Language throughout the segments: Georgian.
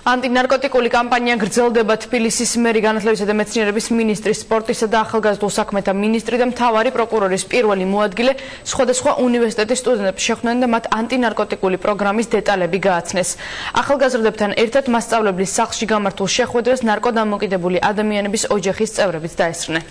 ანტინარკოტიკული კამპანია გრძელდება. თბილისის მერი, განათლებისა და მეცნიერების მინისტრი, სპორტისა და ახალგაზრდულ საქმეთა მინისტრი და მთავარი პროკურორის პირველი მოადგილე სხვადასხვა უნივერსიტეტის სტუდენტებს შეხვდნენ და მათ ანტინარკოტიკული პროგრამის დეტალები გააცნეს. ახალგაზრდებთან ერთად მასწავლებლის სახლში გამართულ შეხვედრას ნარკოდამოკიდებული ადამიანების ოჯახის წევრებიც დაესწრნენ.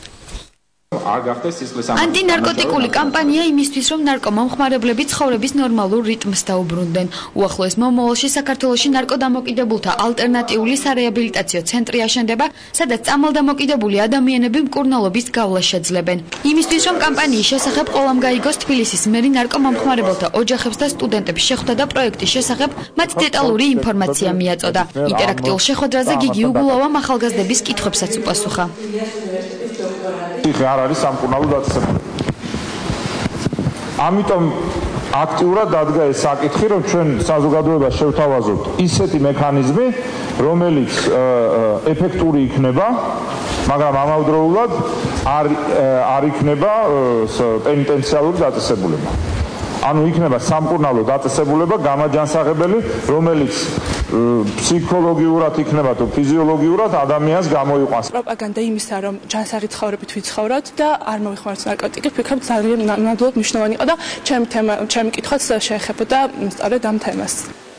ანტინარკოტიკული კამპანია იმისთვის, რომ ნარკომომხმარებლები ცხოვრების ნორმალურ რიტმს დაუბრუნდნენ. უახლოეს მომავალში საქართველოში ნარკოდამოკიდებულთა ალტერნატიული სარეაბილიტაციო ცენტრი აშენდება, სადაც წამალდამოკიდებული ადამიანები მკურნალობის გავლა შეძლებენ. იმისთვის, რომ კამპანიის შესახებ ყველამ გაიგოს, თბილისის მერი ნარკომომხმარებელთა ოჯახებს და სტუდენტებს შეხვდა და პროექტის შესახებ მათ დეტალური ინფორმაცია მიაწოდა. ინტერაქტიულ შეხვედრაზე გიგი უგულავამ ახალგაზრდების კითხვებსაც უპასუხა. არ არის სამკურნალო დაწესებული. ამიტომ აქტიურად დადგა ეს საკითხი, რომ ჩვენ საზოგადოებას შევთავაზოთ ისეთი მექანიზმი, რომელიც ეფექტური იქნება, მაგრამ ამავდროულად არ იქნება პენიტენციალური დაწესებულება. ანუ იქნება სამკურნალო დაწესებულება გამაჯანსაღებელი, რომელიც ფსიქოლოგიურად იქნება თუ ფიზიოლოგიურად ადამიანს გამოიყვანს. პროპაგანდა იმისა, რომ ჯანსაღი ცხოვრებით ვიცხოვროთ და არ მოვიხმაროთ ნარკოტიკებს, ვფიქრობ ძალიან ნამდვილად მნიშვნელოვანი იყო და ჩემი კითხვაც შეეხებოდა სწორედ ამ თემას.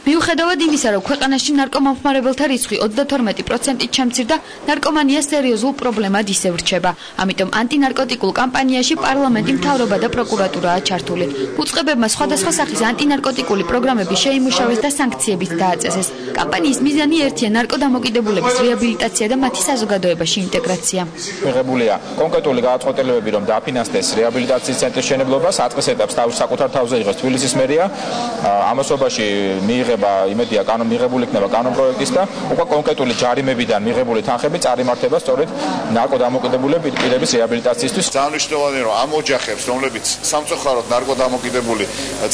მიუხედავად იმისა, რომ ქვეყანაში ნარკომომხმარებელთა რიცხვი 32%-ით შემცირდა, ნარკომანია სერიოზულ პრობლემად ისევ რჩება. ამიტომ ანტინარკოტიკულ კამპანიაში პარლამენტი, მთავრობა და პროკურატურაა ჩართული. უწყებებმა სხვადასხვა სახის ანტინარკოტიკული პროგრამები შეიმუშავეს და სანქციებიც დააწესეს. კამპანიის მიზანი ერთია ნარკოდამოკიდებულების რეაბილიტაცია და მათი საზოგადოებაში ინტეგრაცია. მიღებულია კონკრეტული გადაწყვეტილებები, რომ დააფინანსდეს რეაბილიტაციის ცენტრის შენებლობას, საწყის ეტაპს საკუთარ თავზე იღებს თბილისის მერია. ამასობაში იმედია მიღებული იქნება კანონპროექტის და უკვე კონკრეტული ჯარიმებიდან მიღებული თანხები წარიმართება სწორედ ნარკოდამოკიდებული პირების რეაბილიტაციისთვის. ძალიან მნიშვნელოვანია, რომ ამ ოჯახებს, რომლებიც სამწუხაროდ ნარკოდამოკიდებული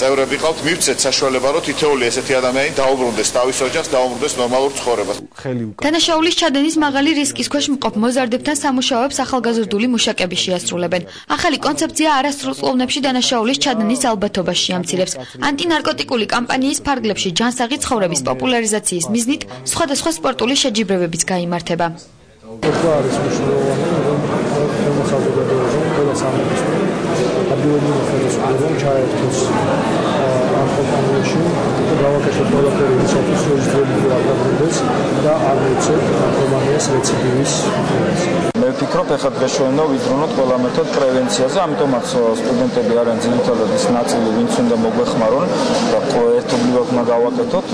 წევრები ყავთ, მივცეთ საშუალება, რომ თითოეული ესეთი ადამიანი დაუბრუნდეს თავის ოჯახს, დაუბრუნდეს ნორმალურ ცხოვრებას. დანაშაულის ჩადენის მაღალი რისკის ქვეშ მყოფ მოზარდებთან სამუშაოებს ახალგაზრდული მუშაკები შეასრულებენ. ახალი კონცეფცია არასრულ წლოვნებში დანაშაულის ჩადენის ალბათობას შეამცირებს. ანტინარკოტიკული კამპანიის ფარგლებში ჯანსაღი ცხოვრების პოპულარიზაციის მიზნით სხვადასხვა სპორტული შეჯიბრებებიც გაიმართება. არის მნიშვნელოვანი, რომ საზოგადოება ყველა სამართლში ადვილად ხელისუფლებამ ჩაერთოს ამ კამპანიაში და გავაკეთოთ ყველაფერი ისეთის, რომ ის ძველი არ დაბრუნდეს და არ მოცეთ ნარკომანიას რეციდივის. მე ვფიქრობ, ეხლა დღეს ჩვენ უნდა ვიძრუნოთ ყველა მეთოდ პრევენციაზე, ამიტომაც სტუდენტები არიან ძირითადად ის ნაწილი, ვინც უნდა მოგვეხმარონ და ერთობლივად უნდა გავაკეთოთ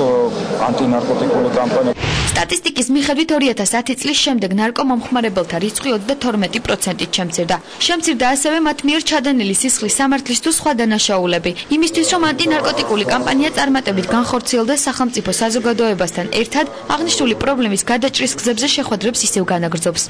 ანტინარკოტიკული კამპანია. სტატისტიკის მიხედვით 2010 წლის შემდეგ ნარკომომხმარებელთა რიცხვი 32%-ით შემცირდა. შემცირდა ასევე მათ მიერ ჩადენილი სისხლის სამართლის თუ სხვა დანაშაულები. იმისთვის, რომ ანტინარკოტიკული კამპანია წარმატებით განხორციელდეს, სახელმწიფო საზოგადოებასთან ერთად აღნიშნული პრობლემის გადაჭრის გზებზე შეხვედრებს ისევ განაგრძობს.